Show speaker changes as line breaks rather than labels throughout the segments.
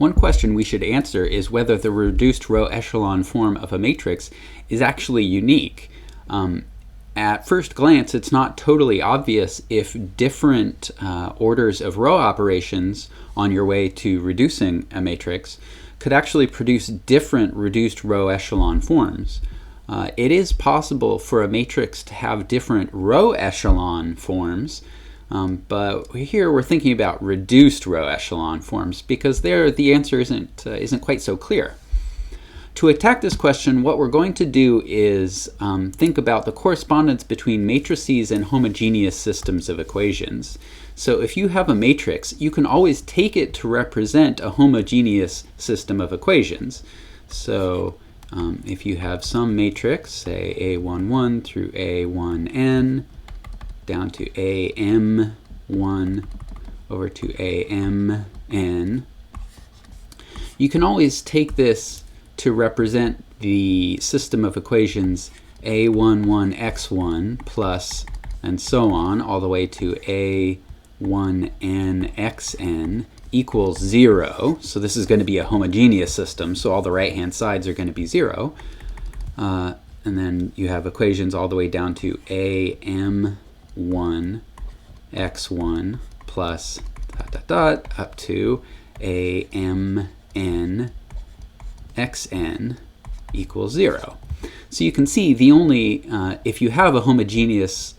one question we should answer is whether the reduced row echelon form of a matrix is actually unique. At first glance, it's not totally obvious if different orders of row operations on your way to reducing a matrix could actually produce different reduced row echelon forms. It is possible for a matrix to have different row echelon forms, but here we're thinking about reduced row echelon forms because there the answer isn't quite so clear. To attack this question, what we're going to do is think about the correspondence between matrices and homogeneous systems of equations. So if you have a matrix, you can always take it to represent a homogeneous system of equations. So if you have some matrix, say A11 through A1n, down to AM1 over to AMN, you can always take this to represent the system of equations A11x1 plus and so on all the way to A1nxn equals 0. So this is going to be a homogeneous system, so all the right-hand sides are going to be 0. And then you have equations all the way down to AM1x1 plus up to AMN xn equals 0. So you can see the only, if you have a homogeneous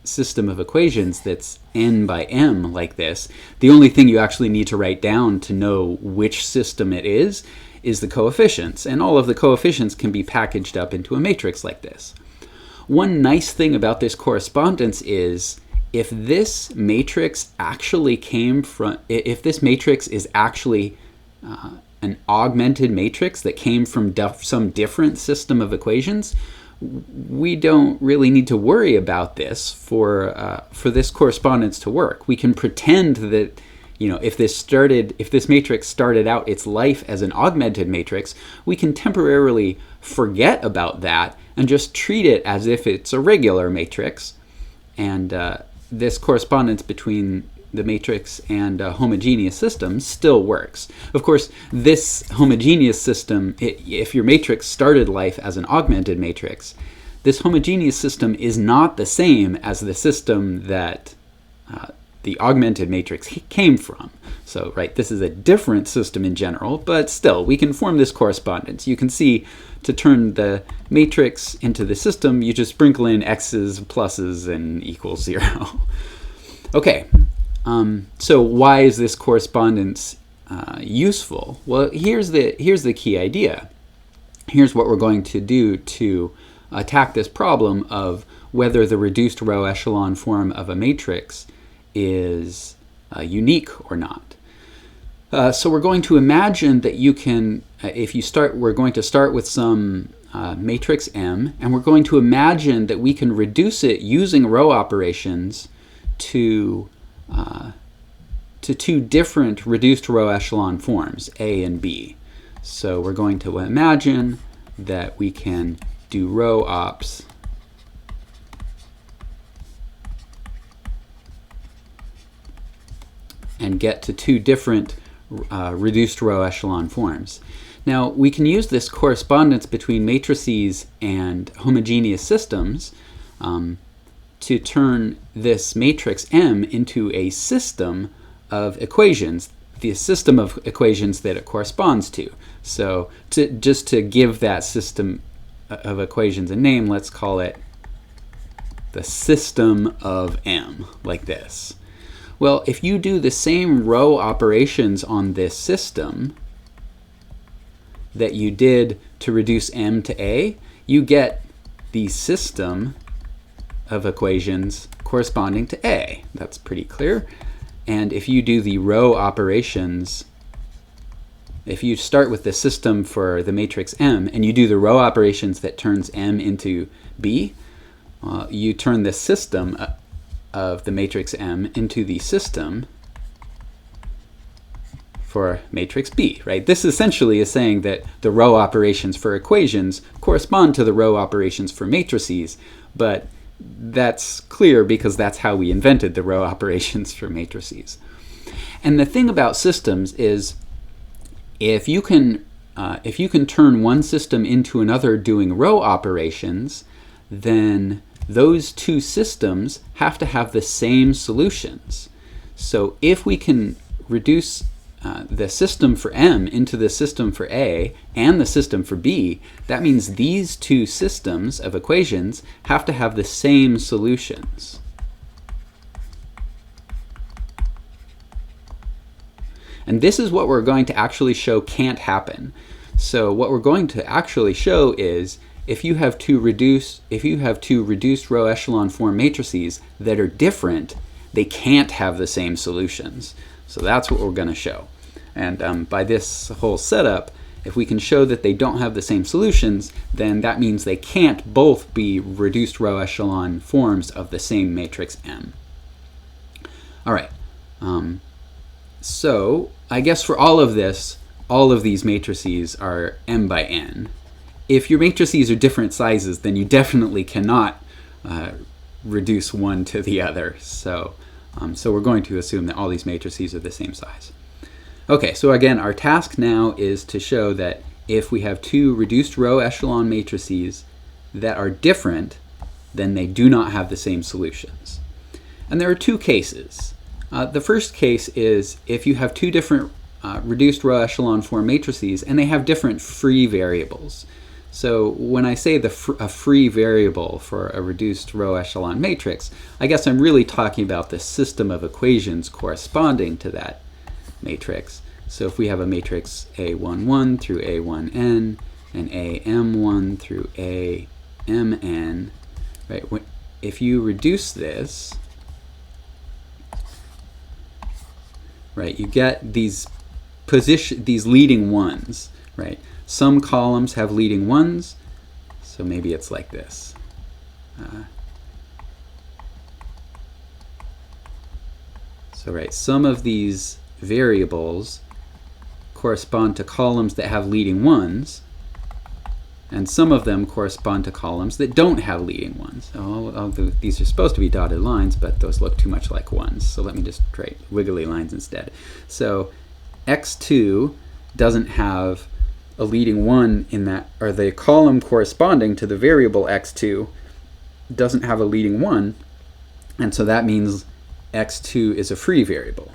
system of equations that's n by m like this, the only thing you actually need to write down to know which system it is the coefficients. And all of the coefficients can be packaged up into a matrix like this. One nice thing about this correspondence is if this matrix actually came from, if this matrix is actually an augmented matrix that came from some different system of equations, we don't really need to worry about this for this correspondence to work. We can pretend that, you know, if this matrix started out its life as an augmented matrix, we can temporarily forget about that and just treat it as if it's a regular matrix. And this correspondence between the matrix and a homogeneous system still works. Of course, this homogeneous system, if your matrix started life as an augmented matrix, this homogeneous system is not the same as the system that the augmented matrix came from. So, right, this is a different system in general, but still, we can form this correspondence. You can see to turn the matrix into the system, you just sprinkle in x's, pluses, and equals 0. Okay. So why is this correspondence useful? Well, here's the key idea. Here's what we're going to do to attack this problem of whether the reduced row echelon form of a matrix is unique or not. So we're going to imagine that you can, we're going to start with some matrix M, and we're going to imagine that we can reduce it using row operations to two different reduced row echelon forms, A and B. So we're going to imagine that we can do row ops and get to two different reduced row echelon forms. Now, we can use this correspondence between matrices and homogeneous systems to turn this matrix M into a system of equations, the system of equations that it corresponds to. So just to give that system of equations a name, let's call it the system of M, like this. Well, if you do the same row operations on this system that you did to reduce M to A, you get the system of equations corresponding to A. That's pretty clear. And if you do the row operations, if you start with the system for the matrix M and you do the row operations that turns M into B, you turn the system of the matrix M into the system for matrix B, right? This essentially is saying that the row operations for equations correspond to the row operations for matrices, but that's clear because that's how we invented the row operations for matrices. And the thing about systems is if you can turn one system into another doing row operations, then those two systems have to have the same solutions. So if we can reduce the system for M into the system for A and the system for B, that means these two systems of equations have to have the same solutions. And this is what we're going to actually show can't happen. So what we're going to actually show is if you have two reduced row echelon form matrices that are different, they can't have the same solutions. So that's what we're going to show. And by this whole setup, if we can show that they don't have the same solutions, then that means they can't both be reduced row echelon forms of the same matrix M. All right. So I guess for all of this, all of these matrices are M by N. If your matrices are different sizes, then you definitely cannot reduce one to the other. So we're going to assume that all these matrices are the same size. Okay, so again, our task now is to show that if we have two reduced row echelon matrices that are different, then they do not have the same solutions. And there are two cases. The first case is if you have two different reduced row echelon form matrices and they have different free variables. So when I say a free variable for a reduced row echelon matrix, I guess I'm really talking about the system of equations corresponding to that matrix. So if we have a matrix A11 through A1n and AM1 through AMN, right? If you reduce this, right, you get these leading ones, right? Some columns have leading ones, so maybe it's like this. So right, some of these variables correspond to columns that have leading ones, and some of them correspond to columns that don't have leading ones. These are supposed to be dotted lines, but those look too much like ones, so let me just write wiggly lines instead. So x2 doesn't have a leading one in that, or the column corresponding to the variable x2 doesn't have a leading one, and so that means x2 is a free variable.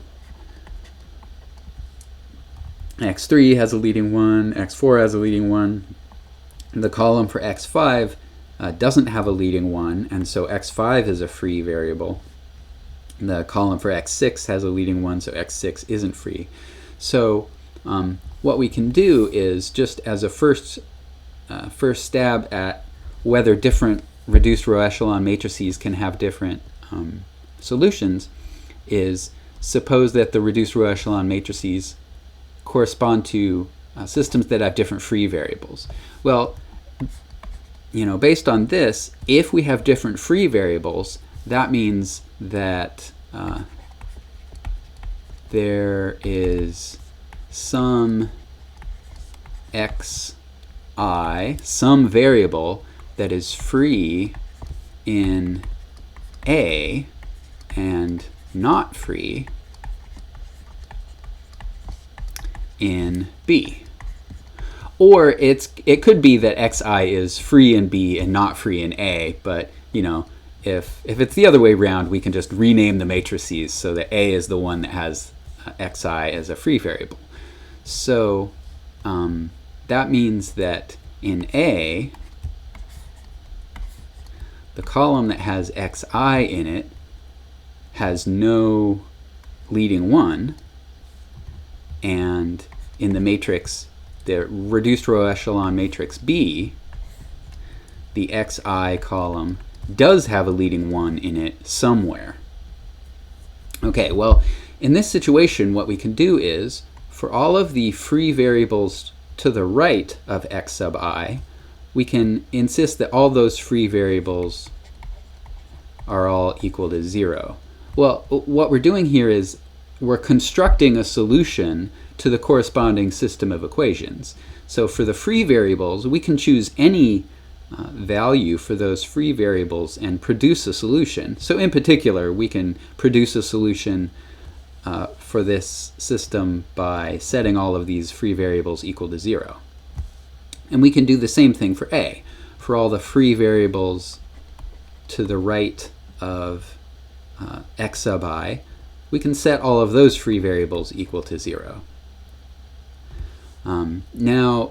x3 has a leading one, x4 has a leading one. The column for x5 doesn't have a leading one, and so x5 is a free variable. The column for x6 has a leading one, so x6 isn't free. So what we can do is, just as a first stab at whether different reduced row echelon matrices can have different solutions, is suppose that the reduced row echelon matrices correspond to systems that have different free variables. Well, based on this, if we have different free variables, that means that there is some xi, some variable that is free in A and not free in B. Or it could be that xi is free in B and not free in A, but if it's the other way around, we can just rename the matrices so that A is the one that has xi as a free variable. So that means that in A, the column that has xi in it has no leading one, and in the matrix, the reduced row echelon matrix B, the xi column does have a leading one in it somewhere. Okay, well, in this situation, what we can do is, for all of the free variables to the right of x sub I, we can insist that all those free variables are all equal to 0. Well, what we're doing here is we're constructing a solution to the corresponding system of equations. So for the free variables, we can choose any value for those free variables and produce a solution. So in particular, we can produce a solution for this system by setting all of these free variables equal to 0. And we can do the same thing for A. For all the free variables to the right of x sub I, we can set all of those free variables equal to 0. Now,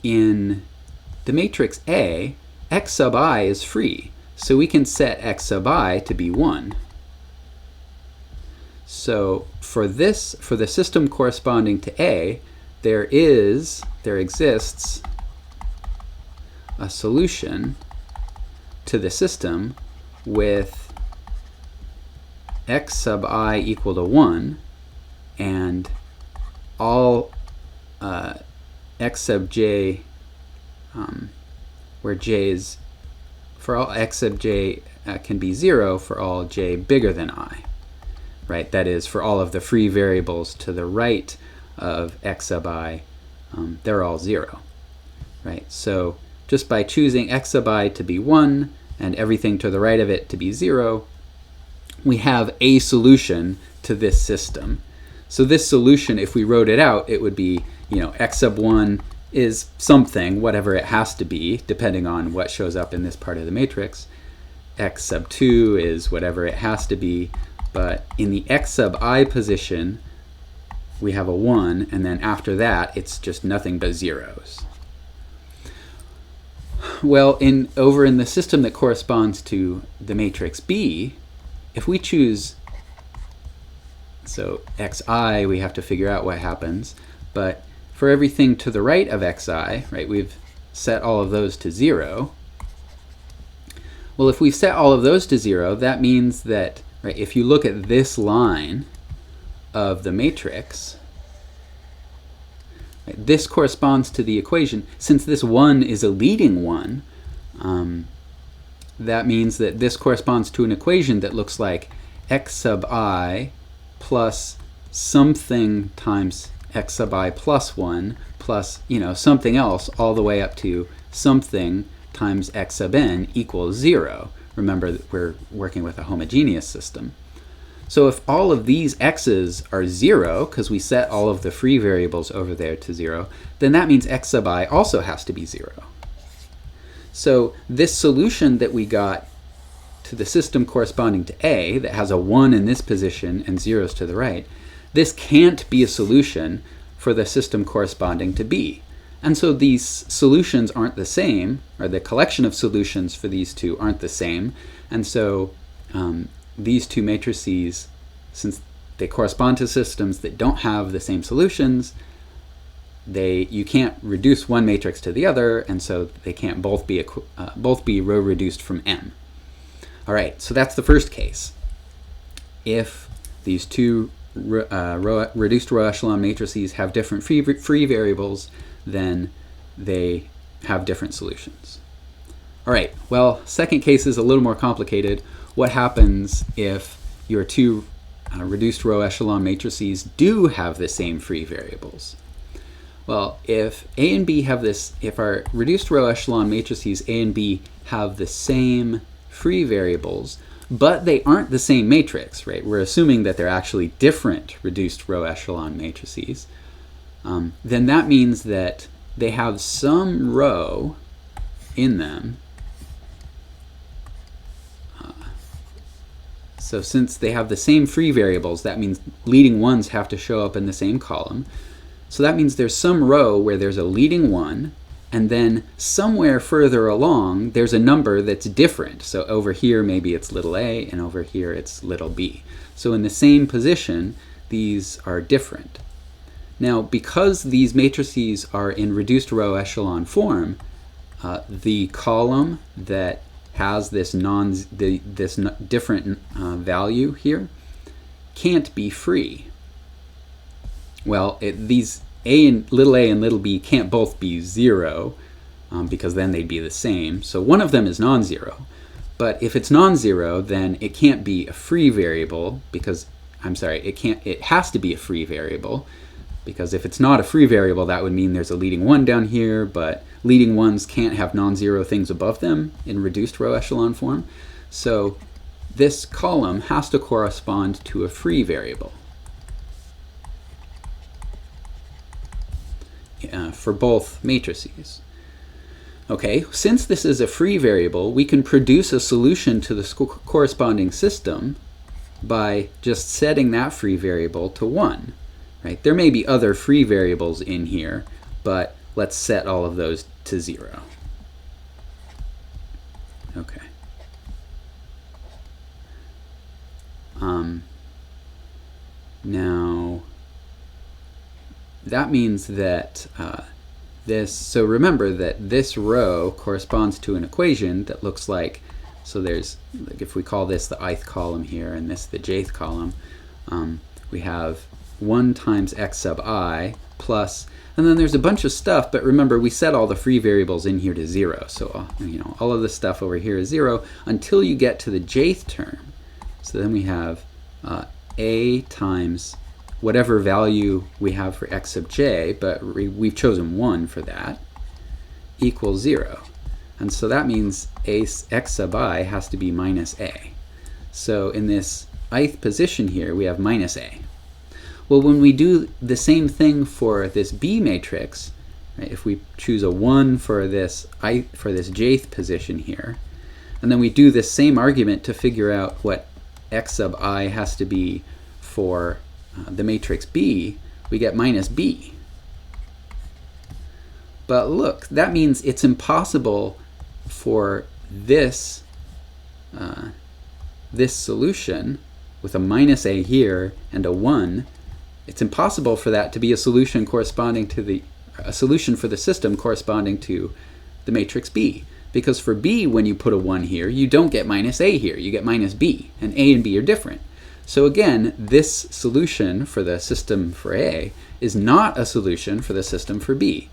in the matrix A, x sub I is free, so we can set x sub I to be 1. So for the system corresponding to A, there exists a solution to the system with x sub I equal to 1 and all x sub j, where j is, for all x sub j can be 0 for all j bigger than I. Right? That is, for all of the free variables to the right of x sub I, they're all 0. Right? So just by choosing x sub I to be 1 and everything to the right of it to be 0, we have a solution to this system. So this solution, if we wrote it out, it would be, x sub 1 is something, whatever it has to be, depending on what shows up in this part of the matrix. X sub 2 is whatever it has to be. But in the x sub I position, we have a 1, and then after that, it's just nothing but zeros. Well, over in the system that corresponds to the matrix B, if we choose, so xi, we have to figure out what happens, but for everything to the right of xi, right, we've set all of those to 0. Well, if we've set all of those to 0, that means that, right, if you look at this line of the matrix, right, this corresponds to the equation. Since this 1 is a leading 1, that means that this corresponds to an equation that looks like x sub I plus something times x sub I plus 1 plus, something else all the way up to something times x sub n equals 0. Remember that we're working with a homogeneous system. So if all of these x's are 0, because we set all of the free variables over there to 0, then that means x sub I also has to be 0. So this solution that we got to the system corresponding to A, that has a 1 in this position and zeros to the right, this can't be a solution for the system corresponding to B. And so these solutions aren't the same, or the collection of solutions for these two aren't the same. And so these two matrices, since they correspond to systems that don't have the same solutions, you can't reduce one matrix to the other, and so they can't both be row reduced from M. All right, so that's the first case. If these two reduced row echelon matrices have different free variables, then they have different solutions. All right, well, second case is a little more complicated. What happens if your two reduced row echelon matrices do have the same free variables? Well, if A and B have this, if our reduced row echelon matrices A and B have the same free variables, but they aren't the same matrix, right? We're assuming that they're actually different reduced row echelon matrices. Then that means that they have some row in them. So since they have the same free variables, that means leading ones have to show up in the same column. So that means there's some row where there's a leading 1, and then somewhere further along there's a number that's different. So over here maybe it's little a, and over here it's little b. So in the same position, these are different. Now, because these matrices are in reduced row echelon form, the column that has this different value here can't be free. Well, these little a and little b can't both be 0 because then they'd be the same. So one of them is non-zero. But if it's non-zero, then it can't be a free variable because, it has to be a free variable, because if it's not a free variable, that would mean there's a leading 1 down here, but leading 1s can't have non-zero things above them in reduced row echelon form. So this column has to correspond to a free variable. for both matrices. Okay, since this is a free variable, we can produce a solution to the corresponding system by just setting that free variable to 1. Right? There may be other free variables in here, but let's set all of those to 0. Okay. Now, that means that so remember that this row corresponds to an equation that looks like, so there's, like if we call this the ith column here and this the jth column, we have 1 times x sub I plus, and then there's a bunch of stuff, but remember we set all the free variables in here to 0, so all of the stuff over here is 0 until you get to the jth term. So then we have a times whatever value we have for x sub j, but we've chosen 1 for that, equals 0. And so that means x sub I has to be minus a. So in this ith position here, we have minus a. Well, when we do the same thing for this B matrix, right, if we choose a 1 for this jth position here, and then we do this same argument to figure out what x sub I has to be for the matrix B, we get minus b. But look, that means it's impossible for this this solution with a minus a here and a 1, it's impossible for that to be a solution corresponding to a solution for the system corresponding to the matrix B. Because for B, when you put a 1 here, you don't get minus a here, you get minus b, and a and b are different. So again, this solution for the system for A is not a solution for the system for B.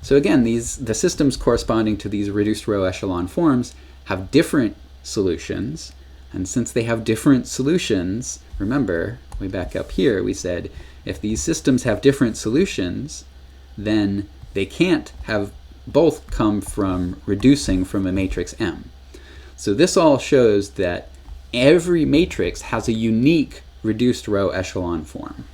So again, the systems corresponding to these reduced row echelon forms have different solutions, and since they have different solutions, remember, way back up here we said if these systems have different solutions, then they can't have both come from reducing from a matrix M. So this all shows that every matrix has a unique reduced row echelon form.